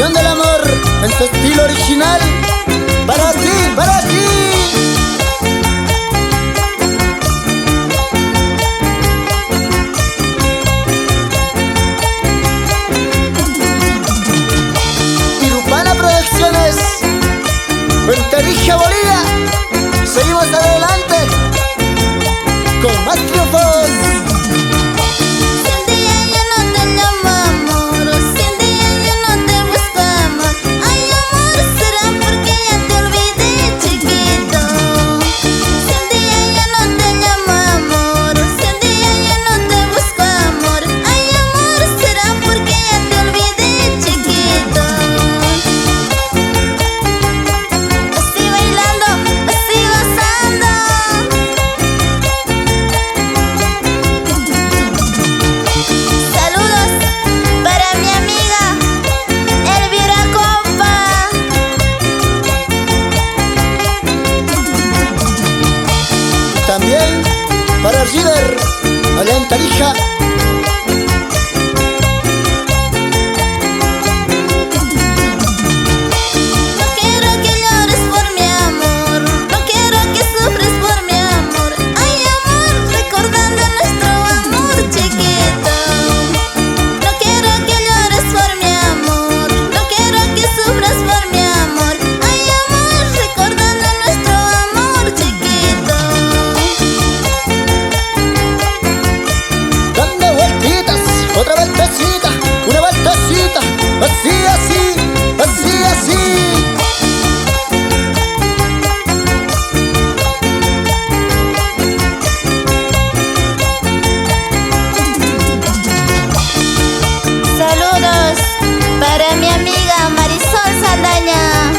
canción del amor en su estilo original. Para ti, para ti. Irupana Producciones, Tarija, Bolivia. Seguimos adelante con más triunfos. También para River, allá en Tarija. Otra vueltecita, una vueltecita, así, así, así, así. Saludos para mi amiga Marisol Saldaña.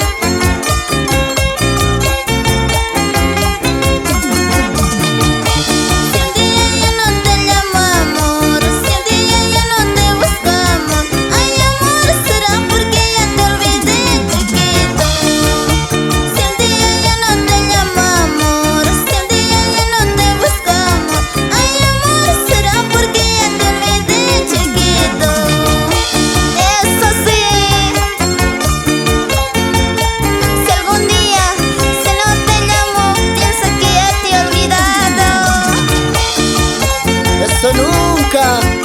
Eso nunca.